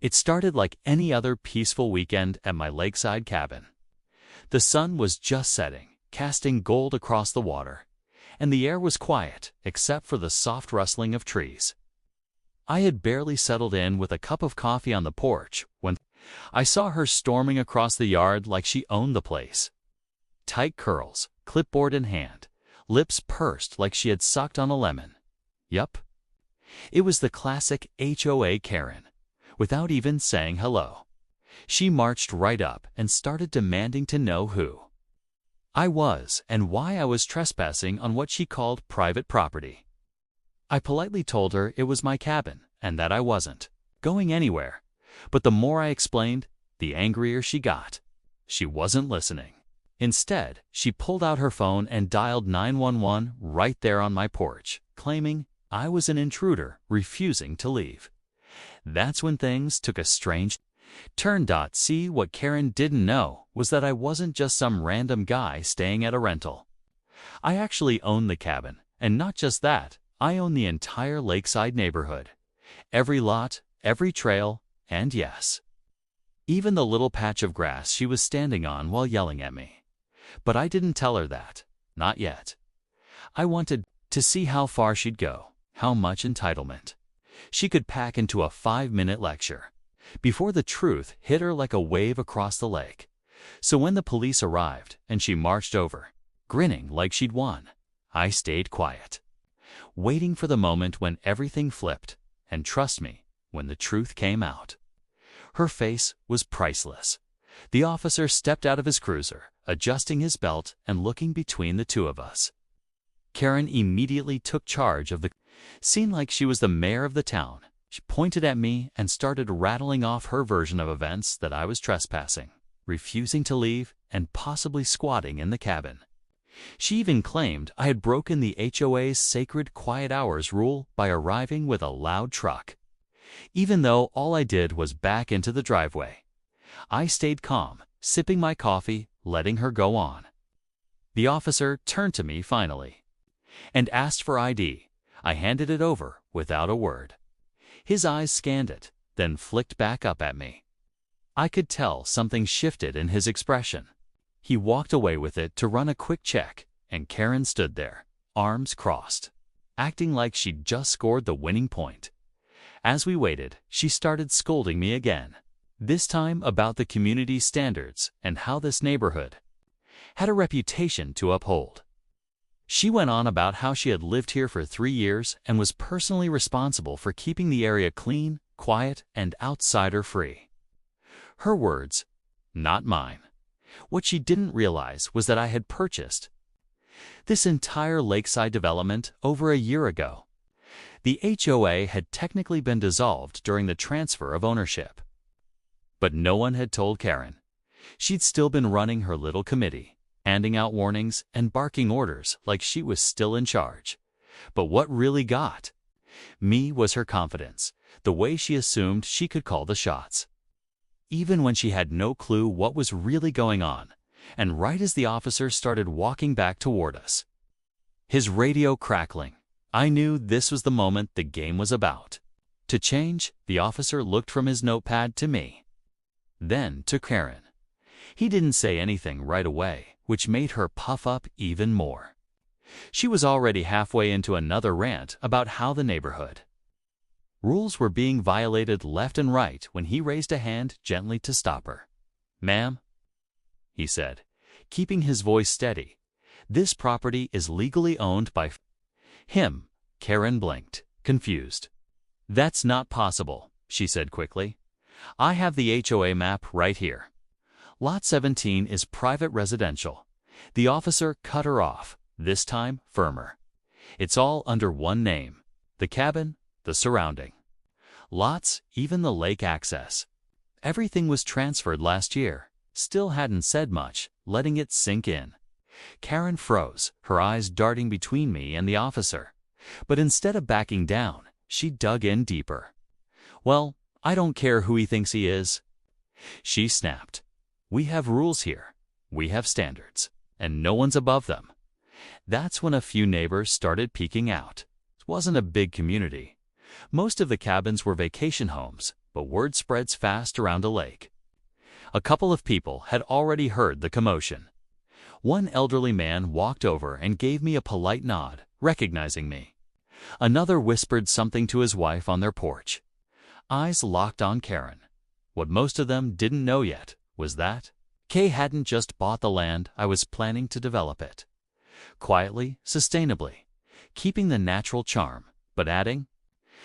It started like any other peaceful weekend at my lakeside cabin. The sun was just setting, casting gold across the water, and the air was quiet except for the soft rustling of trees. I had barely settled in with a cup of coffee on the porch when I saw her storming across the yard like she owned the place. Tight curls, clipboard in hand, lips pursed like she had sucked on a lemon. Yup. It was the classic HOA Karen, without even saying hello. She marched right up and started demanding to know who I was and why I was trespassing on what she called private property. I politely told her it was my cabin and that I wasn't going anywhere, but the more I explained, the angrier she got. She wasn't listening. Instead, she pulled out her phone and dialed 911 right there on my porch, claiming I was an intruder refusing to leave. That's when things took a strange turn. See, what Karen didn't know was that I wasn't just some random guy staying at a rental. I actually owned the cabin, and not just that, I own the entire Lakeside neighborhood. Every lot, every trail, and yes, even the little patch of grass she was standing on while yelling at me. But I didn't tell her that, not yet. I wanted to see how far she'd go, how much entitlement she could pack into a 5-minute lecture, before the truth hit her like a wave across the lake. So when the police arrived and she marched over, grinning like she'd won, I stayed quiet, waiting for the moment when everything flipped, and trust me, when the truth came out, her face was priceless. The officer stepped out of his cruiser, adjusting his belt and looking between the two of us. Karen immediately took charge of the scene like she was the mayor of the town. She pointed at me and started rattling off her version of events: that I was trespassing, refusing to leave, and possibly squatting in the cabin. She even claimed I had broken the HOA's sacred quiet hours rule by arriving with a loud truck, even though all I did was back into the driveway. I stayed calm, sipping my coffee, letting her go on. The officer turned to me finally and asked for ID. I handed it over without a word. His eyes scanned it, then flicked back up at me. I could tell something shifted in his expression. He walked away with it to run a quick check, and Karen stood there, arms crossed, acting like she'd just scored the winning point. As we waited, she started scolding me again, this time about the community standards and how this neighborhood had a reputation to uphold. She went on about how she had lived here for 3 years and was personally responsible for keeping the area clean, quiet, and outsider-free. Her words, not mine. What she didn't realize was that I had purchased this entire Lakeside development over a year ago. The HOA had technically been dissolved during the transfer of ownership. But no one had told Karen. She'd still been running her little committee, handing out warnings and barking orders like she was still in charge. But what really got me was her confidence, the way she assumed she could call the shots, even when she had no clue what was really going on. And right as the officer started walking back toward us, his radio crackling, I knew this was the moment the game was about to change. The officer looked from his notepad to me, then to Karen. He didn't say anything right away, which made her puff up even more. She was already halfway into another rant about how the neighborhood rules were being violated left and right when he raised a hand gently to stop her. "Ma'am," he said, keeping his voice steady, "this property is legally owned by him." Karen blinked, confused. "That's not possible," she said quickly. "I have the HOA map right here. Lot 17 is private residential." The officer cut her off, this time firmer. "It's all under one name: the cabin, the surrounding lots, even the lake access. Everything was transferred last year." Still hadn't said much, letting it sink in. Karen froze, her eyes darting between me and the officer. But instead of backing down, she dug in deeper. "Well, I don't care who he thinks he is," she snapped. "We have rules here. We have standards. And no one's above them." That's when a few neighbors started peeking out. It wasn't a big community. Most of the cabins were vacation homes, but word spreads fast around a lake. A couple of people had already heard the commotion. One elderly man walked over and gave me a polite nod, recognizing me. Another whispered something to his wife on their porch. Eyes locked on Karen. What most of them didn't know yet was that Kay hadn't just bought the land, I was planning to develop it. Quietly, sustainably, keeping the natural charm, but adding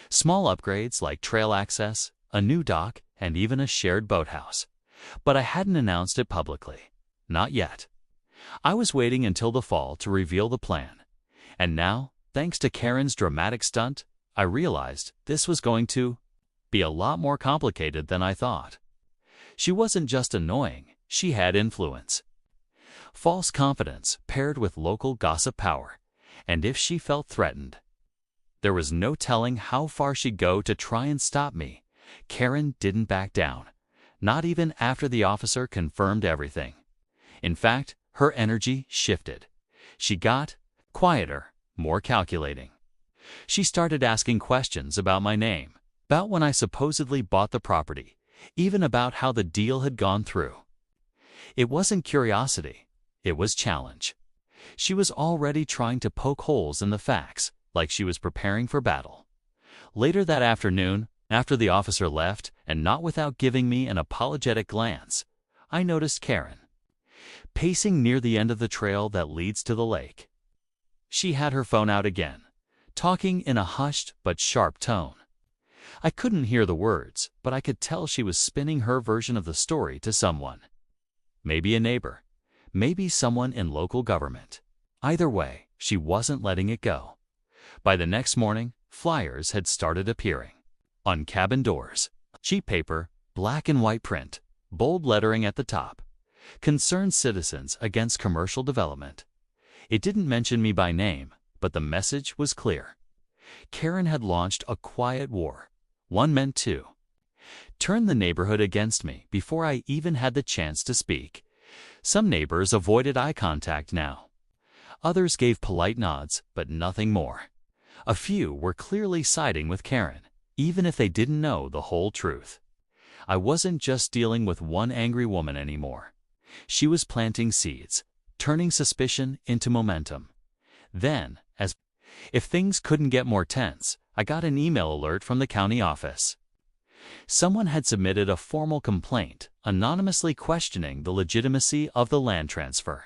small upgrades like trail access, a new dock, and even a shared boathouse. But I hadn't announced it publicly. Not yet. I was waiting until the fall to reveal the plan. And now, thanks to Karen's dramatic stunt, I realized this was going to be a lot more complicated than I thought. She wasn't just annoying, she had influence. False confidence paired with local gossip power, and if she felt threatened, there was no telling how far she'd go to try and stop me. Karen didn't back down, not even after the officer confirmed everything. In fact, her energy shifted. She got quieter, more calculating. She started asking questions about my name, about when I supposedly bought the property, even about how the deal had gone through. It wasn't curiosity, it was challenge. She was already trying to poke holes in the facts, like she was preparing for battle. Later that afternoon, after the officer left, and not without giving me an apologetic glance, I noticed Karen pacing near the end of the trail that leads to the lake. She had her phone out again, talking in a hushed but sharp tone. I couldn't hear the words, but I could tell she was spinning her version of the story to someone. Maybe a neighbor, maybe someone in local government. Either way, she wasn't letting it go. By the next morning, flyers had started appearing. On cabin doors, cheap paper, black and white print, bold lettering at the top. Concerned citizens against commercial development. It didn't mention me by name, but the message was clear. Karen had launched a quiet war. One meant two. Turn the neighborhood against me before I even had the chance to speak. Some neighbors avoided eye contact now. Others gave polite nods, but nothing more. A few were clearly siding with Karen, even if they didn't know the whole truth. I wasn't just dealing with one angry woman anymore. She was planting seeds, turning suspicion into momentum. Then, as if things couldn't get more tense, I got an email alert from the county office. Someone had submitted a formal complaint, anonymously questioning the legitimacy of the land transfer.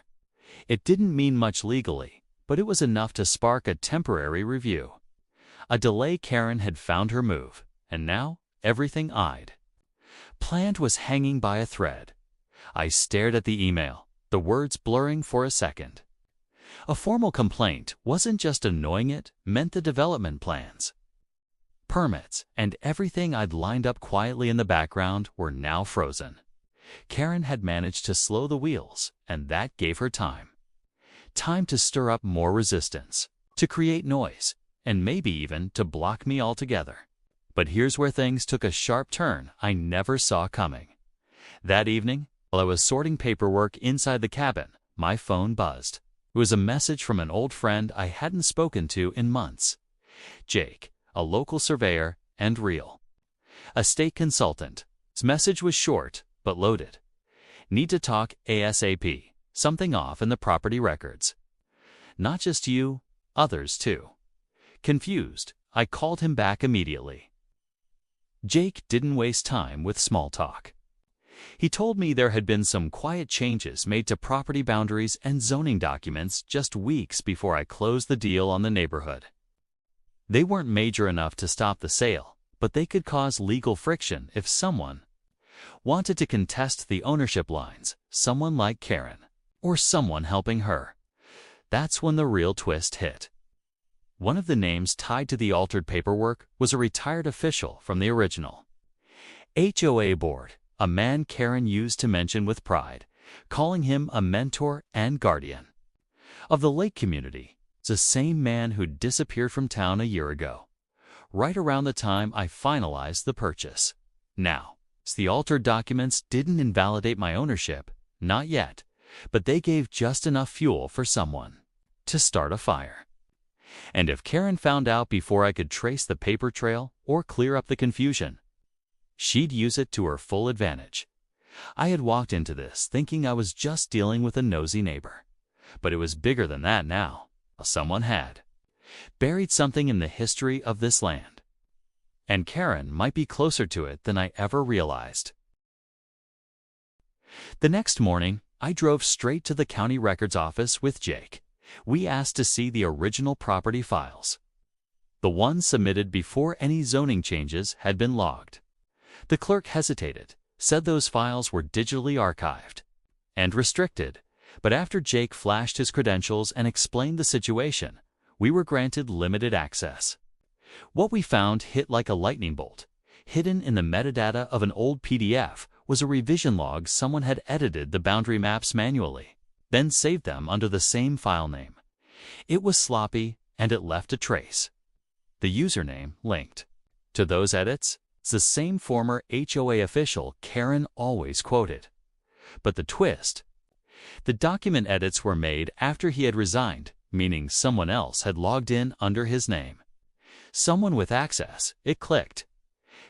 It didn't mean much legally, but it was enough to spark a temporary review. A delay. Karen had found her move, and now everything I'd planned was hanging by a thread. I stared at the email, the words blurring for a second. A formal complaint wasn't just annoying, it meant the development plans, permits, and everything I'd lined up quietly in the background were now frozen. Karen had managed to slow the wheels, and that gave her time. Time to stir up more resistance, to create noise, and maybe even to block me altogether. But here's where things took a sharp turn I never saw coming. That evening, while I was sorting paperwork inside the cabin, my phone buzzed. It was a message from an old friend I hadn't spoken to in months. Jake, a local surveyor and real estate consultant. His message was short, but loaded. Need to talk ASAP. Something off in the property records. Not just you, others too. Confused, I called him back immediately. Jake didn't waste time with small talk. He told me there had been some quiet changes made to property boundaries and zoning documents just weeks before I closed the deal on the neighborhood. They weren't major enough to stop the sale, but they could cause legal friction if someone wanted to contest the ownership lines, someone like Karen, or someone helping her. That's when the real twist hit. One of the names tied to the altered paperwork was a retired official from the original HOA board, a man Karen used to mention with pride, calling him a mentor and guardian of the lake community. It's the same man who'd disappeared from town a year ago, right around the time I finalized the purchase. Now, the altered documents didn't invalidate my ownership, not yet, but they gave just enough fuel for someone to start a fire. And if Karen found out before I could trace the paper trail or clear up the confusion, she'd use it to her full advantage. I had walked into this thinking I was just dealing with a nosy neighbor. But it was bigger than that now. Someone had buried something in the history of this land. And Karen might be closer to it than I ever realized. The next morning, I drove straight to the county records office with Jake. We asked to see the original property files, the ones submitted before any zoning changes had been logged. The clerk hesitated, said those files were digitally archived and restricted, but after Jake flashed his credentials and explained the situation, we were granted limited access. What we found hit like a lightning bolt. Hidden in the metadata of an old PDF was a revision log someone had edited the boundary maps manually, then saved them under the same file name. It was sloppy, and it left a trace. The username linked to those edits. It's the same former HOA official Karen always quoted. But the twist: the document edits were made after he had resigned, meaning someone else had logged in under his name. Someone with access, it clicked.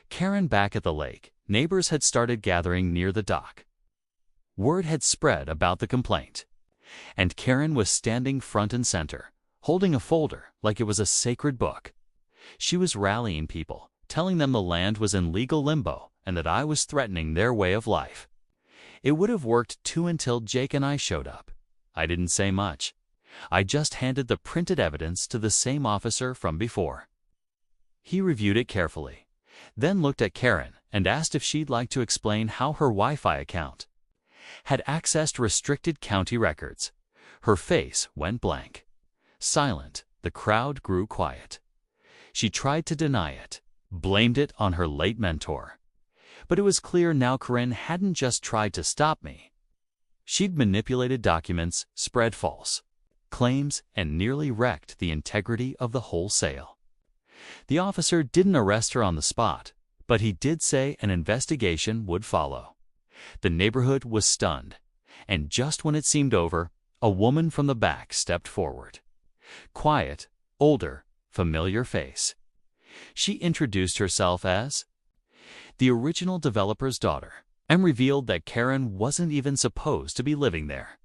Karen back at the lake, neighbors had started gathering near the dock. Word had spread about the complaint. And Karen was standing front and center, holding a folder like it was a sacred book. She was rallying people, telling them the land was in legal limbo and that I was threatening their way of life. It would have worked too until Jake and I showed up. I didn't say much. I just handed the printed evidence to the same officer from before. He reviewed it carefully, then looked at Karen and asked if she'd like to explain how her Wi-Fi account had accessed restricted county records. Her face went blank. Silent, the crowd grew quiet. She tried to deny it, blamed it on her late mentor. But it was clear now Karen hadn't just tried to stop me. She'd manipulated documents, spread false claims, and nearly wrecked the integrity of the whole sale. The officer didn't arrest her on the spot, but he did say an investigation would follow. The neighborhood was stunned, and just when it seemed over, a woman from the back stepped forward. Quiet, older, familiar face. She introduced herself as the original developer's daughter and revealed that Karen wasn't even supposed to be living there.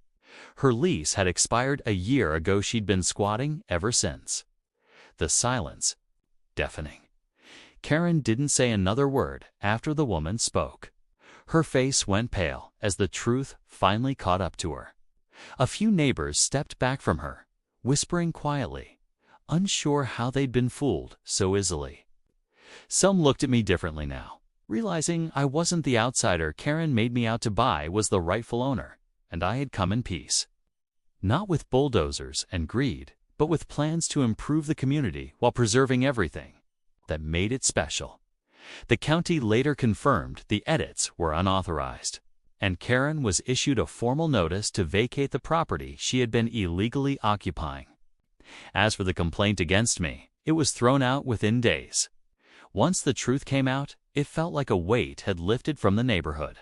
Her lease had expired a year ago. She'd been squatting ever since. The silence, deafening. Karen didn't say another word after the woman spoke. Her face went pale as the truth finally caught up to her. A few neighbors stepped back from her, whispering quietly, unsure how they'd been fooled so easily. Some looked at me differently now, realizing I wasn't the outsider Karen made me out to buy was the rightful owner, and I had come in peace. Not with bulldozers and greed, but with plans to improve the community while preserving everything that made it special. The county later confirmed the edits were unauthorized, and Karen was issued a formal notice to vacate the property she had been illegally occupying. As for the complaint against me, it was thrown out within days. Once the truth came out, it felt like a weight had lifted from the neighborhood.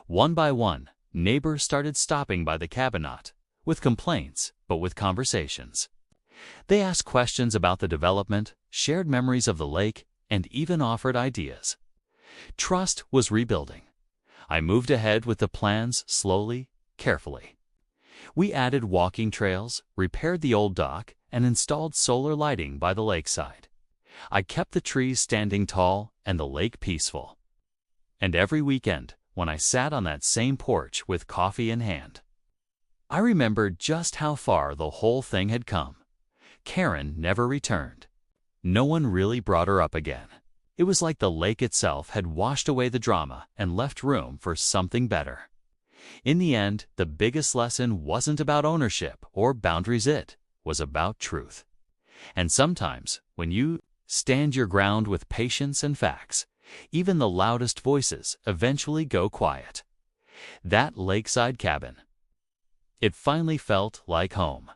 One by one, neighbors started stopping by the cabin, not with complaints, but with conversations. They asked questions about the development, shared memories of the lake, and even offered ideas. Trust was rebuilding. I moved ahead with the plans slowly, carefully. We added walking trails, repaired the old dock, and installed solar lighting by the lakeside. I kept the trees standing tall and the lake peaceful. And every weekend, when I sat on that same porch with coffee in hand, I remembered just how far the whole thing had come. Karen never returned. No one really brought her up again. It was like the lake itself had washed away the drama and left room for something better. In the end, the biggest lesson wasn't about ownership or boundaries, it was about truth. And sometimes, when you stand your ground with patience and facts, even the loudest voices eventually go quiet. That lakeside cabin, it finally felt like home.